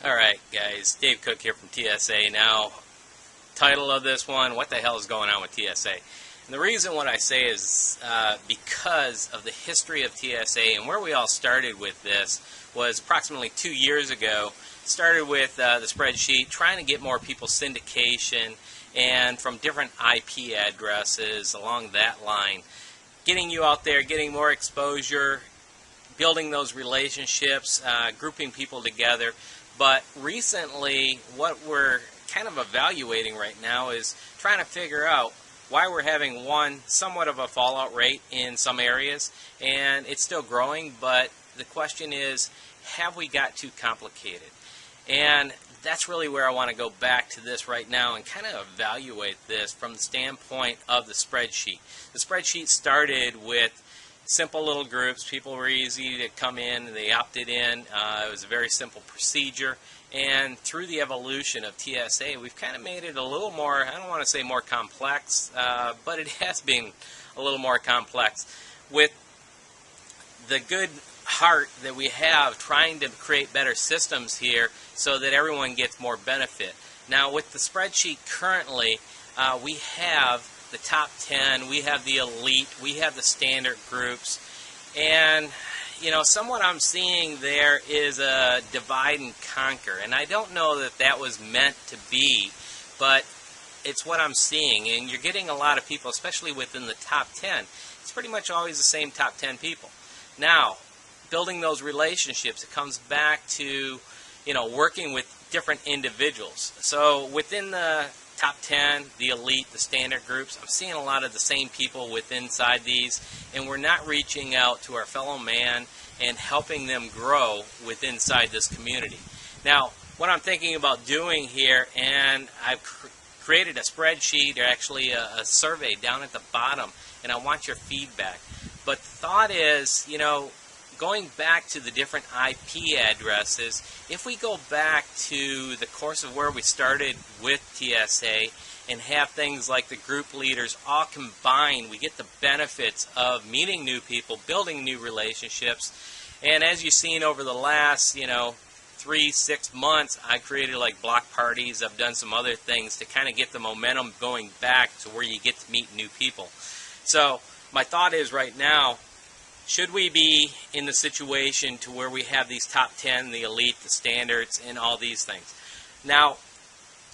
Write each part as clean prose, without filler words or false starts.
Alright guys, Dave Cook here from TSA. Now, title of this one, what the hell is going on with TSA? And the reason what I say is because of the history of TSA and where we all started with this was approximately 2 years ago. Started with the spreadsheet, trying to get more people syndication and from different IP addresses along that line. Getting you out there, getting more exposure, building those relationships, grouping people together. But recently, what we're kind of evaluating right now is trying to figure out why we're having somewhat of a fallout rate in some areas, and it's still growing, but the question is, have we got too complicated? And that's really where I want to go back to this right now and kind of evaluate this from the standpoint of the spreadsheet. The spreadsheet started with simple little groups. People were easy to come in. They opted in. It was a very simple procedure. And through the evolution of TSA, we've kind of made it a little more, I don't want to say more complex, but it has been a little more complex. With the good heart that we have trying to create better systems here so that everyone gets more benefit. Now with the spreadsheet currently, we have the top 10, we have the elite, we have the standard groups, and you know, somewhat I'm seeing there is a divide and conquer, and I don't know that that was meant to be, but it's what I'm seeing. And you're getting a lot of people, especially within the top 10. It's pretty much always the same top 10 people. Now, building those relationships, it comes back to, you know, working with different individuals. So within the top 10, the elite, the standard groups, I'm seeing a lot of the same people inside these, and we're not reaching out to our fellow man and helping them grow inside this community. Now, what I'm thinking about doing here, and I've created a spreadsheet, or actually a survey down at the bottom, and I want your feedback. But the thought is, you know, going back to the different IP addresses, if we go back to the course of where we started with TSA and have things like the group leaders all combined, we get the benefits of meeting new people, building new relationships. And as you've seen over the last, 3-6 months, I created like block parties. I've done some other things to kind of get the momentum going back to where you get to meet new people. So my thought is right now, should we be in the situation to where we have these top 10, the elite, the standards, and all these things? Now,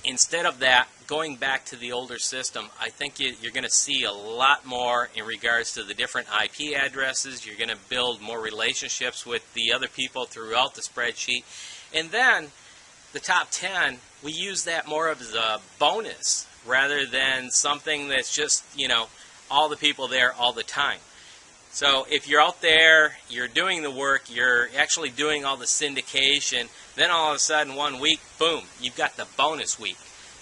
instead of that, going back to the older system, I think you're going to see a lot more in regards to the different IP addresses. You're going to build more relationships with the other people throughout the spreadsheet. And then the top 10, we use that more as a bonus rather than something that's just, all the people there all the time. So if you're out there, you're doing the work, you're actually doing all the syndication, then all of a sudden 1 week, boom, you've got the bonus week.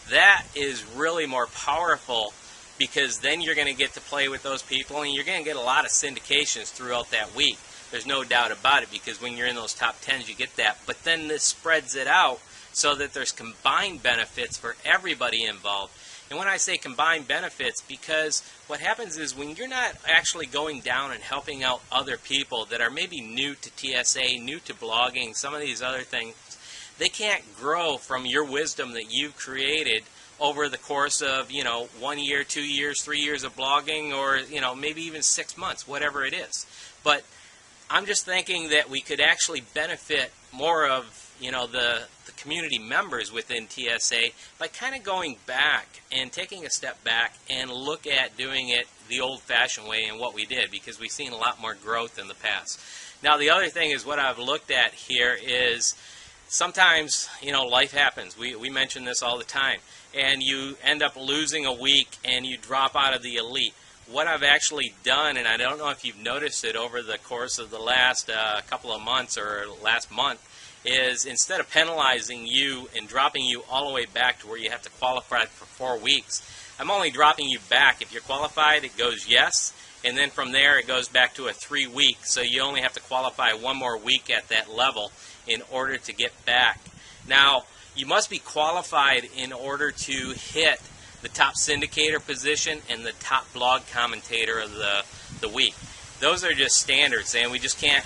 That is really more powerful because then you're going to get to play with those people and you're going to get a lot of syndications throughout that week. There's no doubt about it, because when you're in those top 10s, you get that. But then this spreads it out so that there's combined benefits for everybody involved. And when I say combined benefits, because what happens is when you're not actually going down and helping out other people that are maybe new to TSA, new to blogging, some of these other things, they can't grow from your wisdom that you've created over the course of, 1 year, 2 years, 3 years of blogging, or, maybe even 6 months, whatever it is. But I'm just thinking that we could actually benefit more of, the community members within TSA by kind of going back and taking a step back and look at doing it the old-fashioned way and what we did, because we've seen a lot more growth in the past. Now, the other thing is what I've looked at here is sometimes, life happens. We mention this all the time. And you end up losing a week and you drop out of the elite. What I've actually done, and I don't know if you've noticed it over the course of the last couple of months or last month, is instead of penalizing you and dropping you all the way back to where you have to qualify for 4 weeks, I'm only dropping you back. If you're qualified, it goes yes, and then from there it goes back to a 3 week, so you only have to qualify 1 more week at that level in order to get back. Now, you must be qualified in order to hit the top syndicator position and the top blog commentator of the week. Those are just standards, and we just can't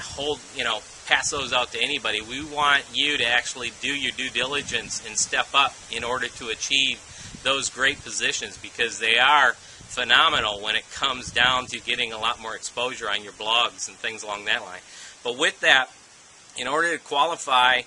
pass those out to anybody. We want you to actually do your due diligence and step up in order to achieve those great positions, because they are phenomenal when it comes down to getting a lot more exposure on your blogs and things along that line. But with that, in order to qualify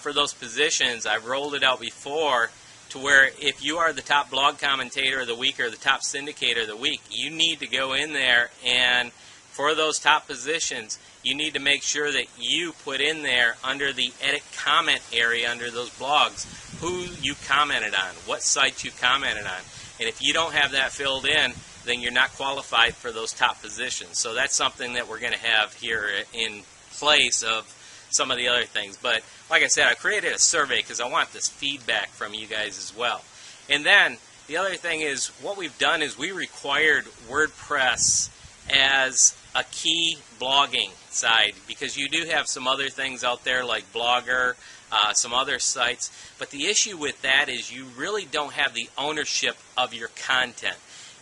for those positions, I've rolled it out before to where if you are the top blog commentator of the week or the top syndicator of the week, you need to go in there, and for those top positions, you need to make sure that you put in there under the edit comment area under those blogs who you commented on, what sites you commented on. And if you don't have that filled in, then you're not qualified for those top positions. So that's something that we're going to have here in place of some of the other things. But like I said, I created a survey because I want this feedback from you guys as well. And then the other thing is, what we've done is we required WordPress as a key blogging site, because you do have some other things out there like Blogger, some other sites, but the issue with that is you really don't have the ownership of your content.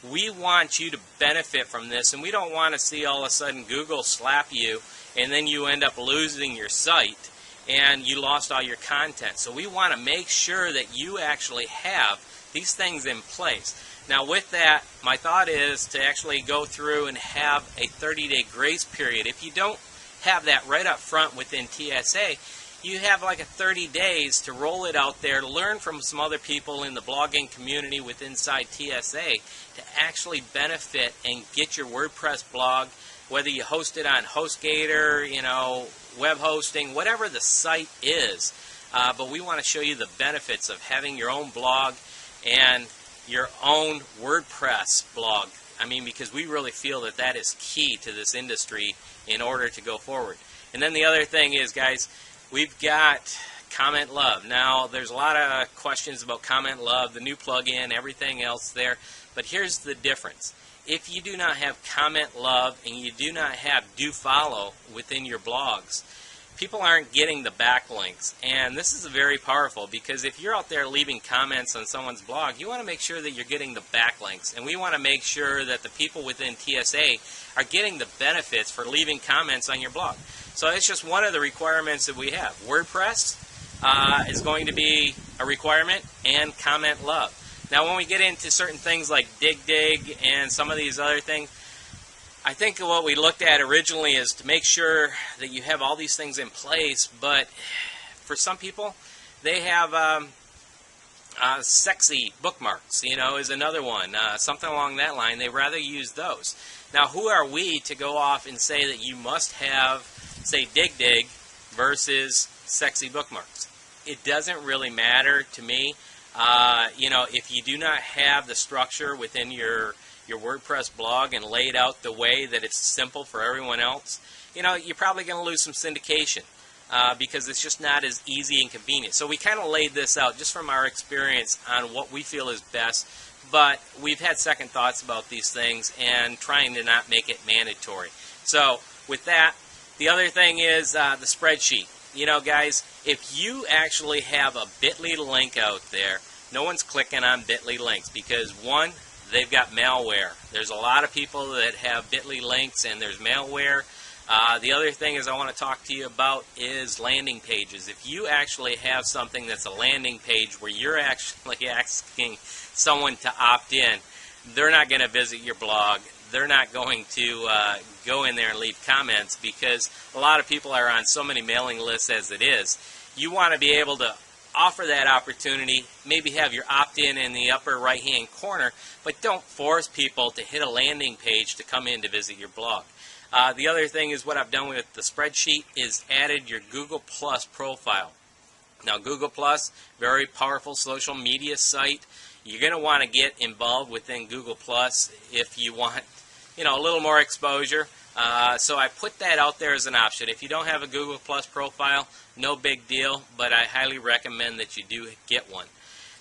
We want you to benefit from this, and we don't want to see all of a sudden Google slap you and then you end up losing your site and you lost all your content. So we want to make sure that you actually have these things in place. Now with that, my thought is to actually go through and have a 30-day grace period. If you don't have that right up front within TSA, you have like a 30 days to roll it out there, to learn from some other people in the blogging community within TSA to actually benefit and get your WordPress blog, whether you host it on HostGator, web hosting, whatever the site is. But we want to show you the benefits of having your own blog and your own WordPress blog. I mean, because we really feel that that is key to this industry in order to go forward. And then the other thing is, guys, we've got Comment Love. Now, there's a lot of questions about Comment Love, the new plugin, everything else there. But here's the difference. If you do not have Comment Love and you do not have Do Follow within your blogs, people aren't getting the backlinks. And this is very powerful, because if you're out there leaving comments on someone's blog, you want to make sure that you're getting the backlinks. And we want to make sure that the people within TSA are getting the benefits for leaving comments on your blog. So it's just one of the requirements that we have. WordPress is going to be a requirement, and Comment Love. Now when we get into certain things like Dig and some of these other things, I think what we looked at originally is to make sure that you have all these things in place, but for some people, they have sexy bookmarks, is another one, something along that line. They rather use those. Now, who are we to go off and say that you must have, say, Dig versus sexy bookmarks? It doesn't really matter to me. If you do not have the structure within your WordPress blog and laid out the way that it's simple for everyone else, you're probably going to lose some syndication because it's just not as easy and convenient. So we kind of laid this out just from our experience on what we feel is best, but we've had second thoughts about these things and trying to not make it mandatory. So with that, the other thing is the spreadsheet. Guys, if you actually have a bit.ly link out there, no one's clicking on bit.ly links because, one, they've got malware. There's a lot of people that have bit.ly links, and there's malware. The other thing is I want to talk to you about is landing pages. If you actually have something that's a landing page where you're actually asking someone to opt in, they're not going to visit your blog. They're not going to go in there and leave comments, because a lot of people are on so many mailing lists as it is. You want to be able to offer that opportunity, maybe have your opt-in in the upper right-hand corner, but don't force people to hit a landing page to come in to visit your blog. The other thing is what I've done with the spreadsheet is added your Google Plus profile. Now, Google Plus, very powerful social media site. You're going to want to get involved within Google Plus if you want, a little more exposure. So I put that out there as an option. If you don't have a Google Plus profile, no big deal, but I highly recommend that you do get one.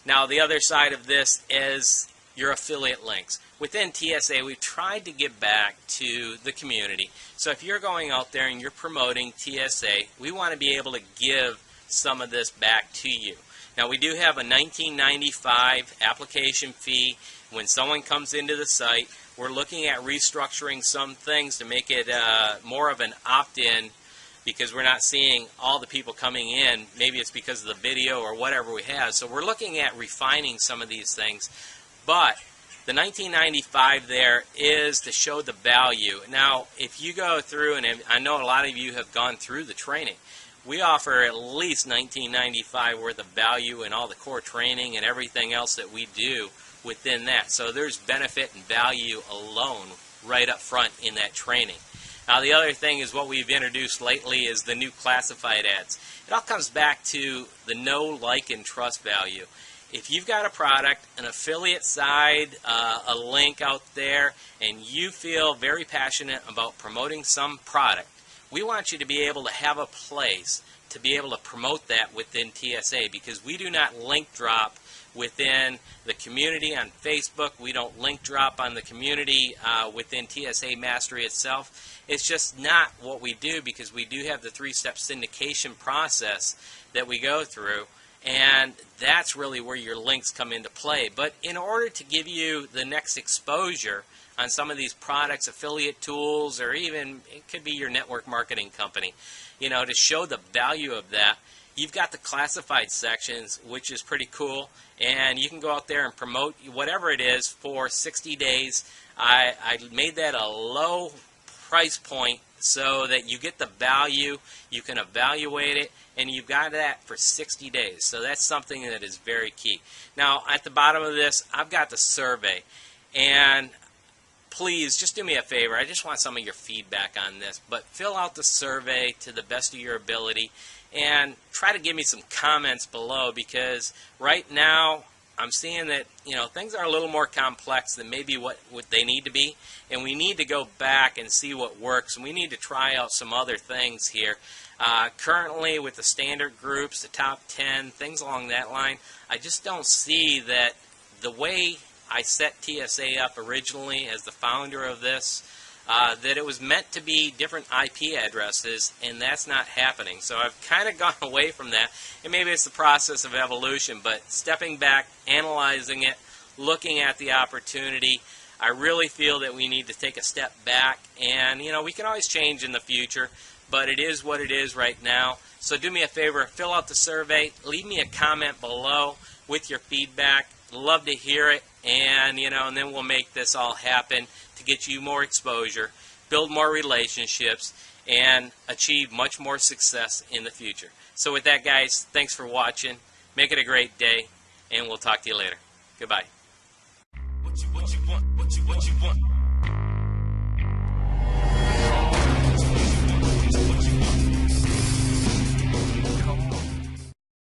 Now, the other side of this is your affiliate links. Within TSA, we've tried to give back to the community. So if you're going out there and you're promoting TSA, we want to be able to give some of this back to you. Now we do have a $19.95 application fee when someone comes into the site. We're looking at restructuring some things to make it more of an opt-in, because we're not seeing all the people coming in. Maybe it's because of the video or whatever we have. So we're looking at refining some of these things. But the $19.95 there is to show the value. Now, if you go through, and I know a lot of you have gone through the training, we offer at least $19.95 worth of value in all the core training and everything else that we do within that. So there's benefit and value alone right up front in that training. Now, the other thing is what we've introduced lately is the new classified ads. It all comes back to the know, like, and trust value. If you've got a product, an affiliate side, a link out there, and you feel very passionate about promoting some product, we want you to be able to have a place to be able to promote that within TSA, because we do not link drop within the community on Facebook. We don't link drop on the community within TSAmastery itself. It's just not what we do, because we do have the three-step syndication process that we go through, and that's really where your links come into play. But in order to give you the next exposure on some of these products, affiliate tools, or even it could be your network marketing company, you know, to show the value of that, you've got the classified sections, which is pretty cool, and you can go out there and promote whatever it is for 60 days. I made that a low price point so that you get the value, you can evaluate it, and you've got that for 60 days. So that's something that is very key. Now, at the bottom of this, I've got the survey, and please just do me a favor. I just want some of your feedback on this, but fill out the survey to the best of your ability and try to give me some comments below, because right now I'm seeing that, you know, things are a little more complex than maybe what they need to be, and we need to go back and see what works, and we need to try out some other things here. Currently, with the standard groups, the top 10, things along that line, I just don't see that the way I set TSA up originally as the founder of this, that it was meant to be different IP addresses, and that's not happening. So I've kind of gone away from that, and maybe it's the process of evolution, but stepping back, analyzing it, looking at the opportunity, I really feel that we need to take a step back, and, you know, we can always change in the future, but it is what it is right now. So do me a favor, fill out the survey, leave me a comment below with your feedback. Love to hear it, and, you know, and then we'll make this all happen to get you more exposure, build more relationships, and achieve much more success in the future. So with that, guys, thanks for watching. Make it a great day, and we'll talk to you later. Goodbye. What you want?